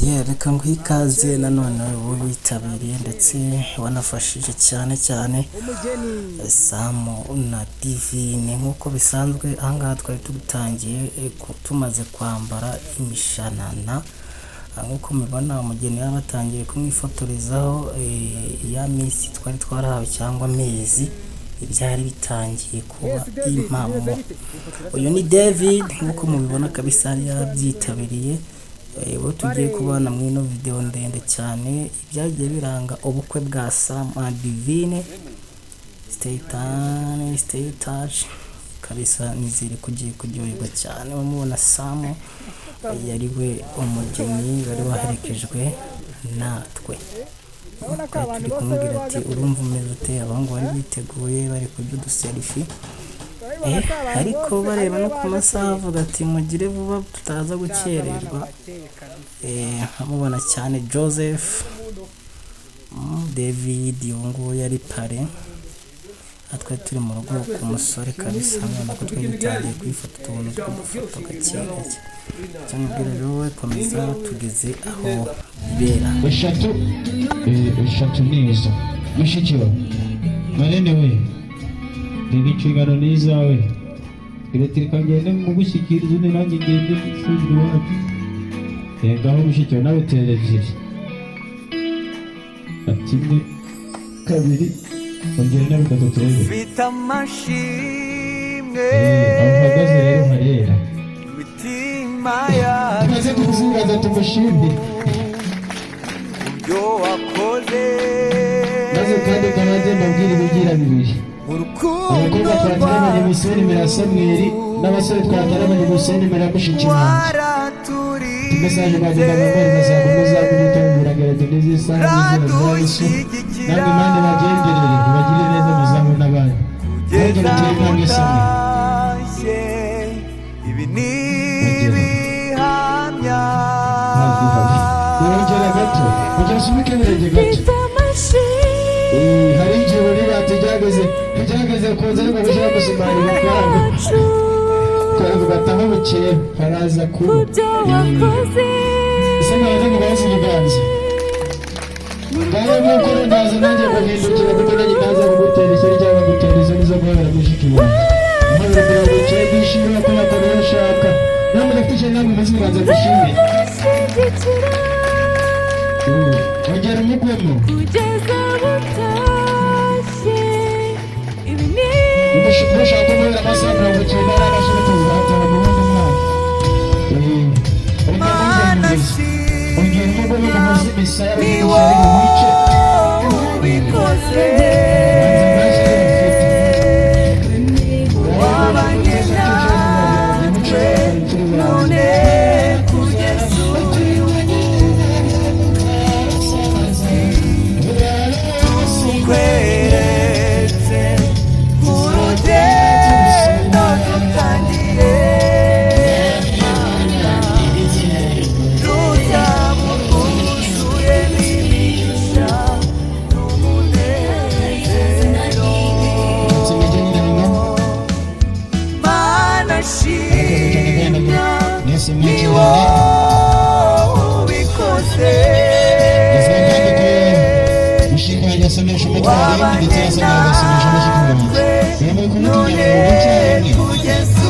reka nguhe ikaze nanone wowe witabiriye ndetse wanafashije cyane cyane Samu na Divine. Nk'uko bisanzwe ahangaha twari tutangiye tumaze kwambara imishanana, nk'uko mubibona umugeni yabatangiye kumwifotorezaho ya minsi twari twarahawe cyangwa amezi ibyari bitangiye kuba impamo. Uyu ni David nk'uko mubibona kabisa yari yarabyitabiriye. Ubu tugiye kubana muri ino video ndende cyane ibyagiye biranga ubukwe bwa Sam na Divine. Stay touch kabisa, nizere kugiye kuryoherwa cyane. Mubona Sam yari we umugeni bari baherekejwe natwe. Turi kumubwira ati urumva umeze ute? Abahungu bari biteguye bari kurya uduselfie, ariko bareba no ku masaha avuga ati mugire vuba tutaza gukererwa. Mubona cyane Joseph, David yungu yari pare, atwe turi mu rugo ku musore kabisa. Mubona ko twari dutangiye kwifata utuntu tw'udufoto gake gake. Cyangwa rero komeza tugeze aho bibera. Eshatu neza mushikiwa manene we inshingano ni izawe. Reka ngende mugushyikiriza undi nanjye ngende musubire iwacu. Ngaho mushikiwa nawe tere ebyiri, ati imwe kabiri ongera na bitatu turebe. Mfite amashimwe aho uhagaze rero harera imitima yacu tumaze kuzubaza tumushimire ibyo wakoze, maze kandi kabanze mbabwire ibigira bibiri. urukundo abakobwa twatarabanye Miseni Mirasamweri n'abasore twatarabanye Museni Miramushiki waraturi tumesaje bagenda bambara mazago muzagurita mubiragarade n'izisaha n'izina za Yesu. namwe mande bagenderere bagire neza muzamu n'abandi kugeza mutashye. Ibi ni ibihamya yongera gato ongera usubike birenge gato. hari igihe uri batujyageze kuza ariko gushyira musimari bakwaga twavuga ati aho bukeye haraza kuba ese mwaza mugahoza ibiganza ngaho nk'uko ndaza nanjye guhindukira kuko nanjye ndaza kugutera ishyari cyangwa gutera izo nizo guhera mushiki wanjye. Mpamvu kugira ngo ukire bwishimira ko yakora iyo ushaka, namwe udafite ishyari namwe maze mubanza gushimira. ongera umugwemo ushaka kubera amasaha 90 n'arashobora kuzatanga mu wundi mwaka. ongera umugwemo mu mazi misaya ni wowe ubikoze, wabanye natwe none kugeza tukweretse urugendo dutangiye. Ruzamukuzuye n'imigisha n'umunezero, Mana shimwa ni wowe ubikoze, wabanye natwe none kugeza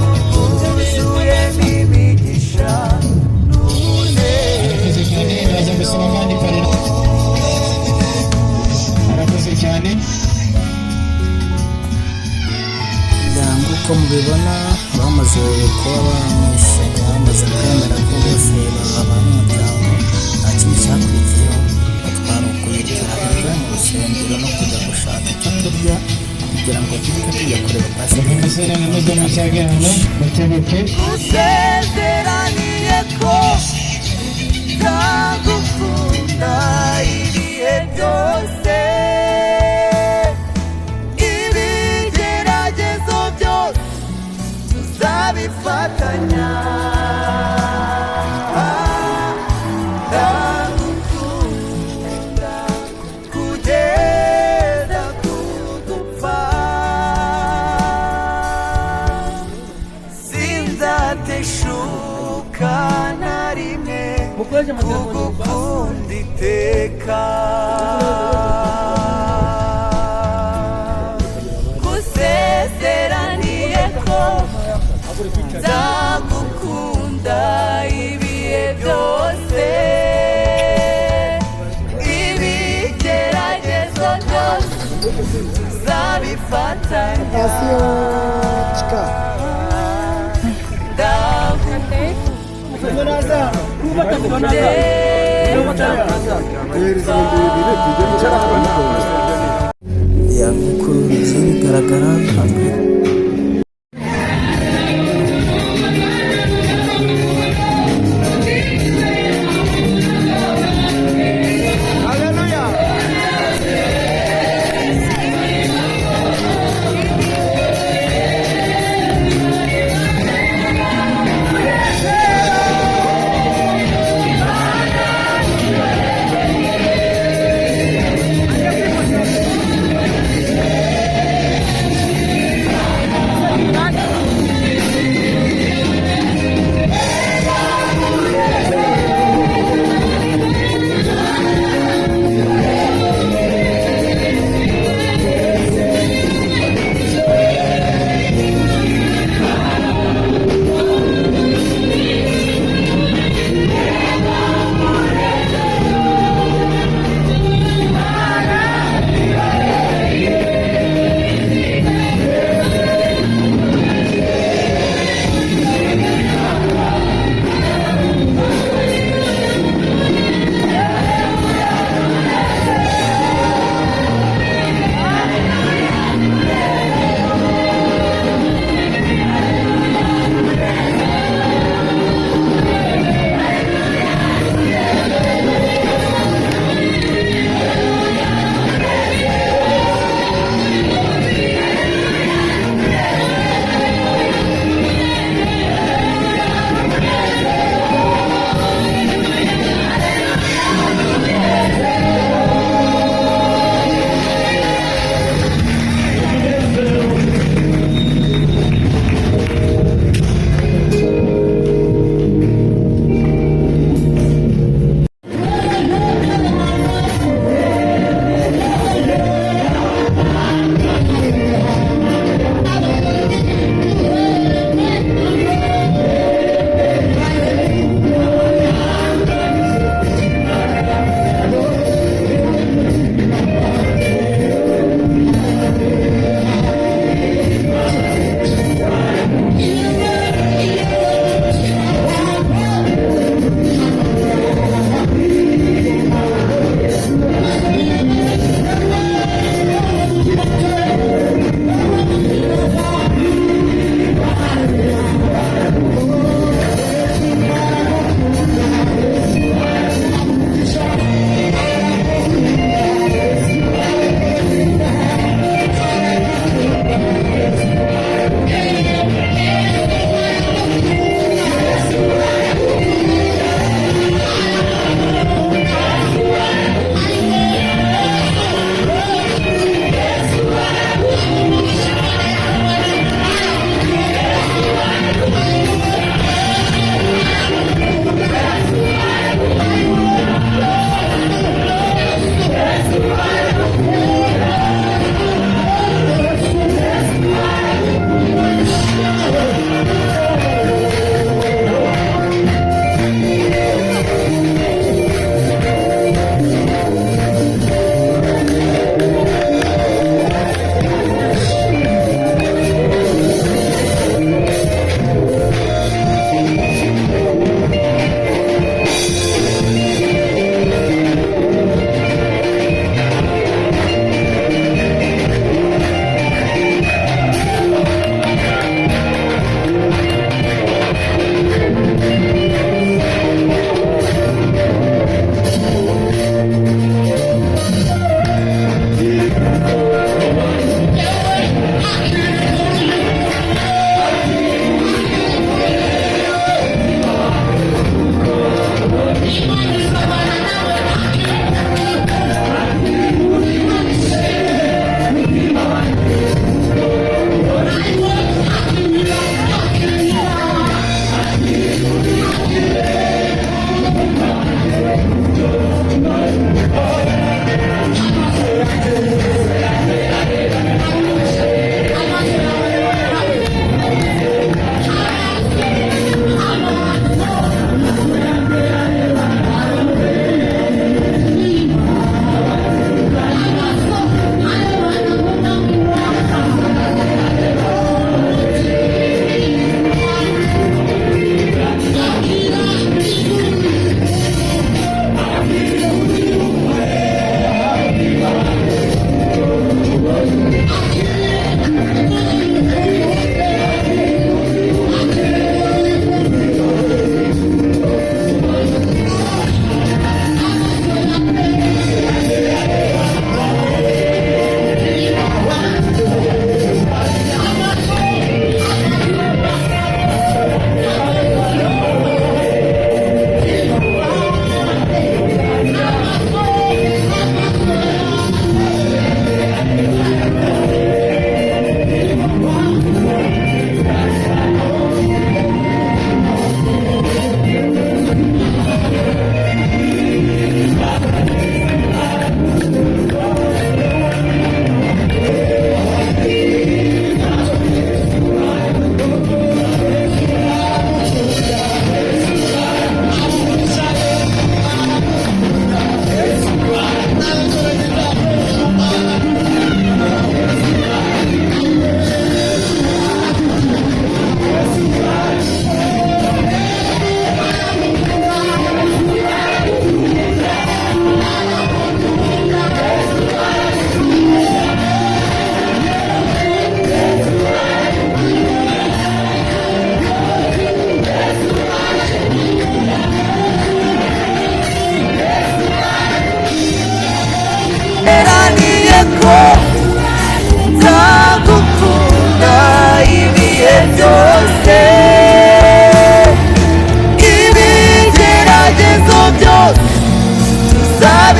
ruzamukuzuye n'imigisha arakoze cyane. Nk'uko mubibona bamaze kuba bamwishe, bamaze kwemera ko bose babana umuryango. Nta kintu cyakurikiyeho, batwara ukurikirana mu rusengero no kujya gushaka icyo turya kugira ngo duhite tujya kureba pasiteri. usezeraniye ko nzagukunda ibihe byose, ibigeragezo byose tuzabifatanya. kugukunda iteka gusezeraniye ko nzagukunda ibihe byose ibigeragezo byose tuzabifatanya ya nk'uko bigiye bigaragara hamwe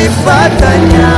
tuzabifatanya.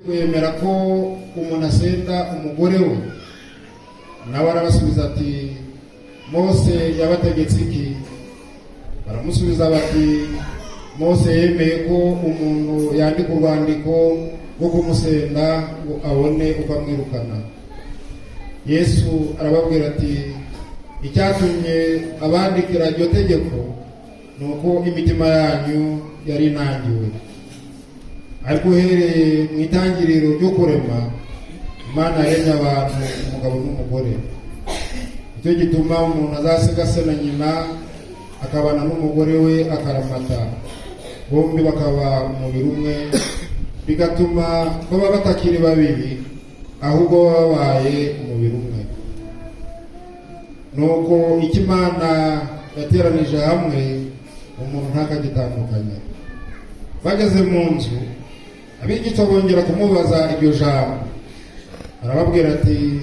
kwemera ko umuntu asenda umugore we. Nawe arabasubiza ati Mose yabategetse iki? Baramusubiza bati Mose yemeye ko umuntu yandika urwandiko rwo kumusenda ngo abone uko amwirukana. Yesu arababwira ati icyatumye abandikira iryo tegeko ni uko imitima yanyu yari inangiwe. Ariko uhereye mu itangiriro ryo kurema Imana yaremye abantu umugabo n'umugore. Icyo gituma umuntu azasiga se na nyina akabana n'umugore we akaramata, bombi bakaba umubiri umwe, bigatuma baba batakiri babiri ahubwo babaye umubiri umwe. Nuko icyo Imana yateranije hamwe umuntu ntakagitandukanye. Bageze mu nzu, abigishwa bongera kumubaza iryo jambo. Arababwira ati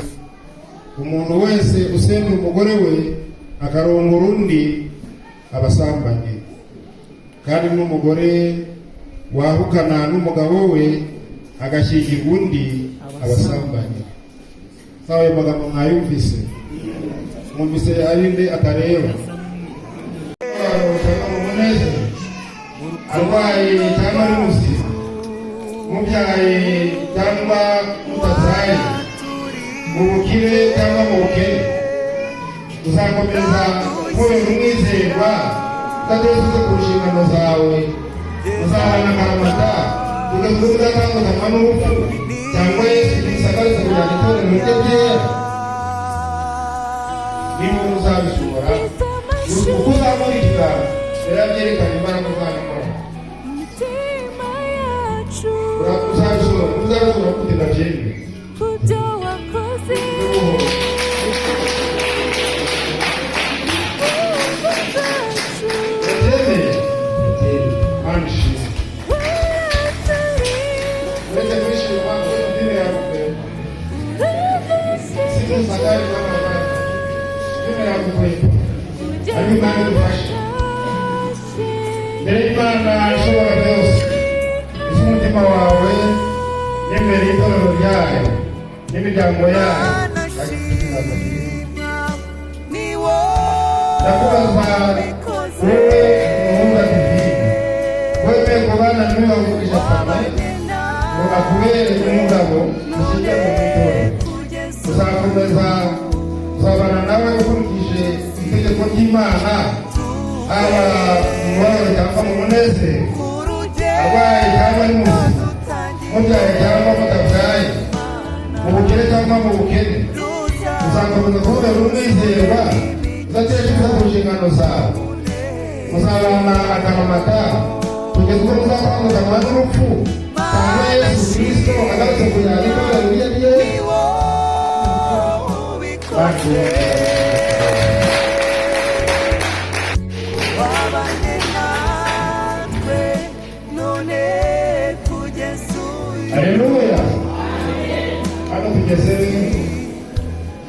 umuntu wese usenda umugore we akarongora undi abasambanye, kandi n'umugore wahukana n'umugabo we agashyingirwa undi abasambanye. Sawa, ayo magambo mwayumvise? Mwumvise arinde atareba? Umunezero arwaye cyangwa ari muzima, mubyaye cyangwa mutazaye, mu bukire cyangwa mu bukene, uzakomeza kubera umwizerwa udateze ku nshingano zawe. Uzabana akaramata kugeza ubwo uzatandukanywa n'urupfu, cyangwa Yesu yisakariza kujyana itorero rye ryera. Niba uzabishobora, uko uzamurika birabyerekana imbaraga uzabikora. Uzabishobora kugira byemwe Imana ishobora byose, izi umutima wawe n'imbere y'itorero ryayo n'imiryango yayo. Ndakubaza wowe umuhungu divine, wemeye kubana n'uwo wavugisha Samari ngo akubere umugabo ushyirwe mu itorero. Uzakomeza uzabana nawe ukurikije itegeko ry'Imana, haba mu mubabaro cyangwa mu munezero, arwaye cyangwa ari muzima, mubyaye cyangwa mutabyaye, mu bukire cyangwa mu bukene. Uzakomeza kubera umwizerwa udateshuka ku nshingano zawe. Muzabana akaramata kugeza ubwo muzatandukanywa n'urupfu, cyangwa Yesu Kristo agarutse kujyana itorero rye ryera. Haleluya. Hano tugeze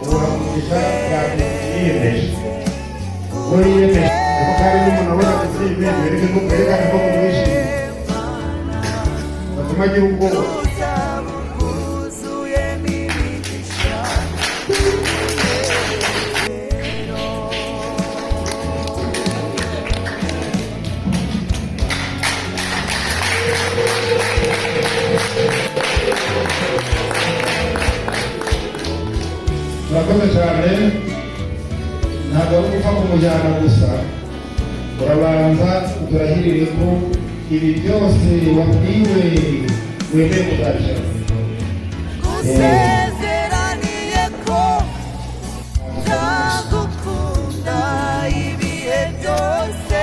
uwamugisha yiyemeje. Uwo yiyemeje kuko hari n'umuntu abona kuziyemeje werekana ko kumwishimiye, batuma agira ubwoba. Murakoze cyane. Ntabwo ari gupfa kumujyana gusa, urabanza uturahirire ko ibi byose wabwiwe wemeye kuzabishyira. Gusezeraniye ko nzagukunda ibihe byose,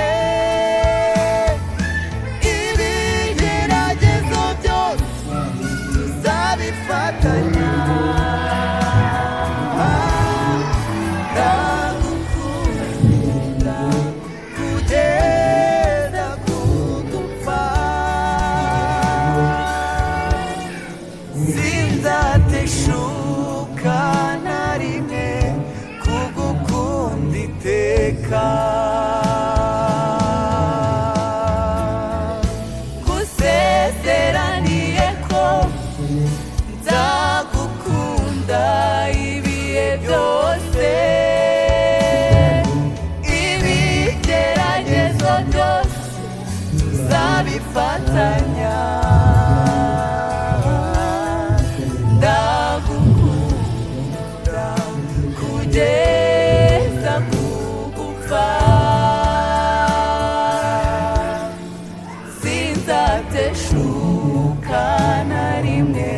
ibigeragezo byose tuzabifatanya. Sinzateshuka sinzateshuka na rimwe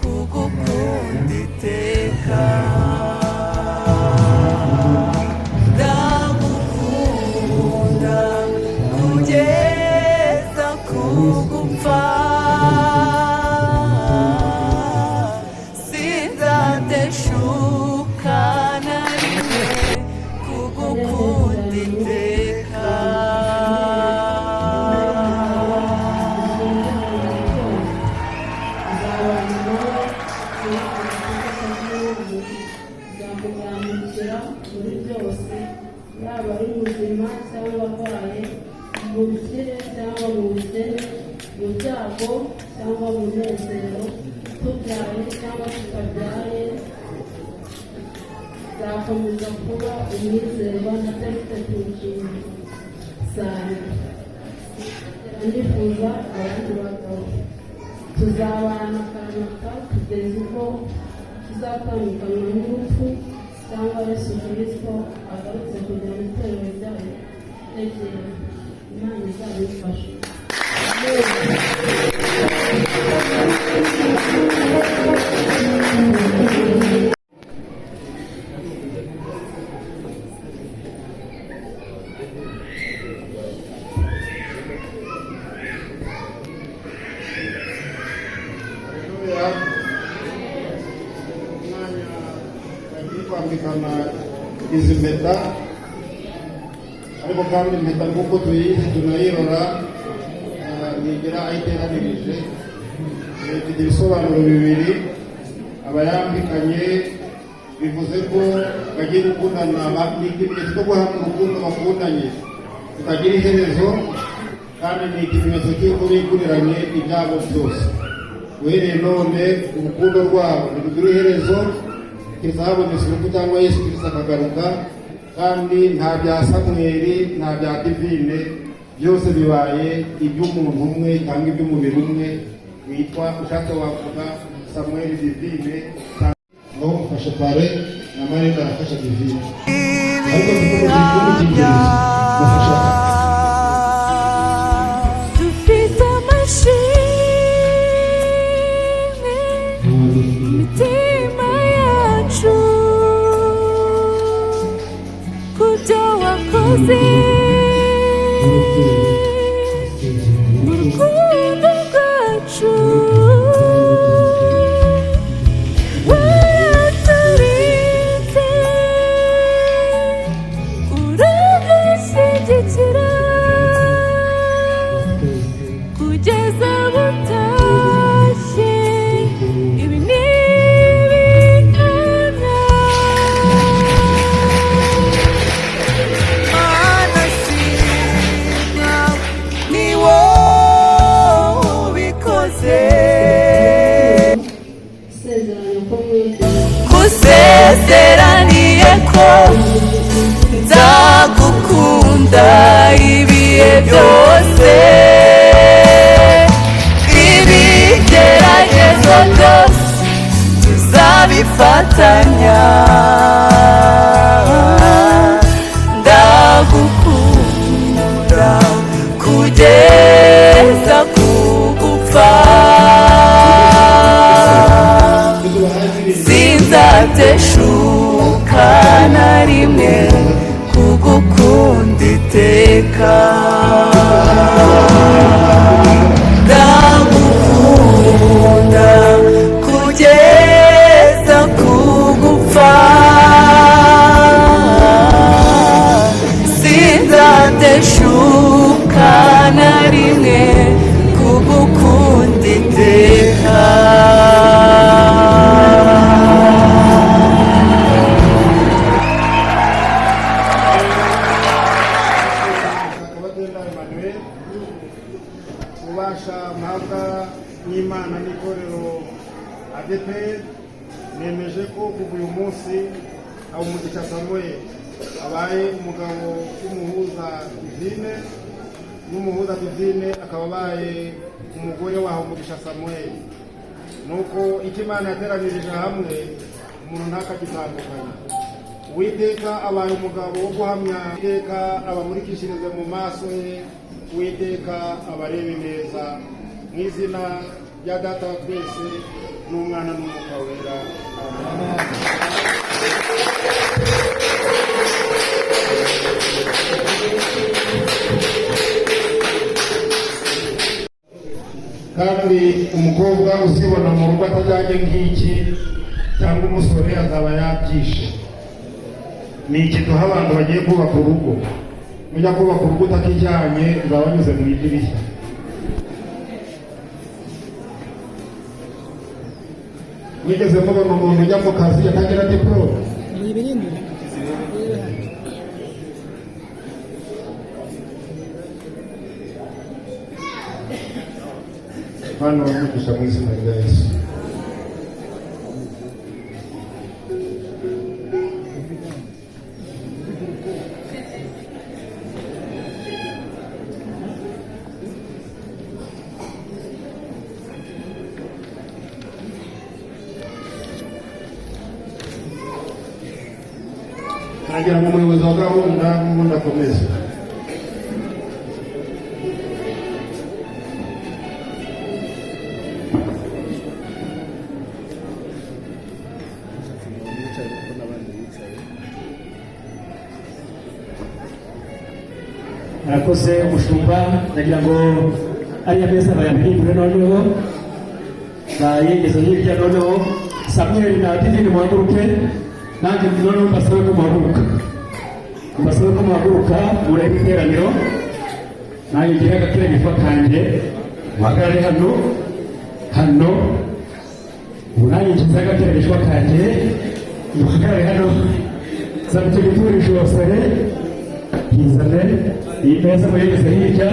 kugukunda iteka ndagukunda kugeza kugupfa sinzateshuka na rimwe kugukunda iteka nzamugandukira muri byose yaba ari muzima cyangwa arwaye mu bukire cyangwa mu bukene mu byago cyangwa mu munezero tubyaye cyangwa tutabyaye nzakomeza kuba umwizerwa ndetse tuwushima cyane ndifuza abandi bagabo tuzabana akaramata kugeza ubwo tuzatandukanywa n'urupfu cyangwa Yesu Kristo agarutse kujya mu itorero ryayo tegera Imana izabifasha kwambikana izi mpeta ariko kandi impeta nk'uko tuyizi tunayirora yegera aho iteranirije ifite ibisobanuro bibiri abayambikanye bivuze ko bagiye gukundana ni ikimenyetso cyo guhamya urukundo bakundanye tutagira iherezo kandi ni ikimenyetso cy'uko biguriranye ibyabo byose uhereye none urukundo rwabo ntirugira iherezo kizahabonetse urupfu cyangwa Yesu Kristo akagaruka kandi nta bya Samweli nta bya Divine byose bibaye iby'umuntu umwe cyangwa iby'umubiri umwe witwa ushatse wavuga Samweli Divine no mfashe pare na Marina arafasha Divine ariko dufite amashimwe imitima yacu kubyo wakoze mu rukundo rwacu waraturinze uradushyigikira kugeza butashye ibi ni ibingana mana singa ni wowe ubikoze isezerano ko mwese kusezeraniye ko nzagukunda ibihe byose ibigeragezo byose tuzabifatanya ndagukunda kugeza kugupfa sinzateshuka na rimwe kugukunda iteka ndagukunda kugeza kugupfa sinzateshuka na rimwe kugukunda iteka ubasha mpabwa n'Imana n'itorero ADEPR nemeje ko kuva uyu munsi Habumugisha Samuel abaye umugabo w'umuhuza Divine n'umuhuza Divine akaba abaye umugore wa Habumugisha Samuel nuko icyo Imana yateranirije hamwe umuntu ntakagitandukanya Uwiteka abaye umugabo wo guhamya Uwiteka abamurikishirize mu maso ye Uwiteka abarebe neza mu izina rya data wa twese n'umwana n'umwuka wera, amen. Kandi umukobwa uzibona mu rugo atajyanye nk'iki cyangwa umusore azaba yabyishe. Ni iki duha abantu bagiye kubaka urugo. Mujya kubaka urugo utakijyanye uzaba wanyuze mu idirishya. Mwigeze mubona umuntu ujya mu kazi atagira diplome? Hano bamugisha mu izina rya Yesu. Nagira ngo umuyobozi wa gahunda n'ubundi akomeze. Arakoze umushumba, nagira ngo ariya meza bayabihindure noneho bayegeze hirya, noneho Samuel na Divine muhaguruke, nanjye noneho mbasabe ko muhaguruka murebe iteraniro, nanjye ngire agateranyo kanjye muhagarare hano ubu nanjye ngize agateranyo kanjye muhagarare hano, zabutse guturisha abasore, yizane iyi meza muyegeze hirya.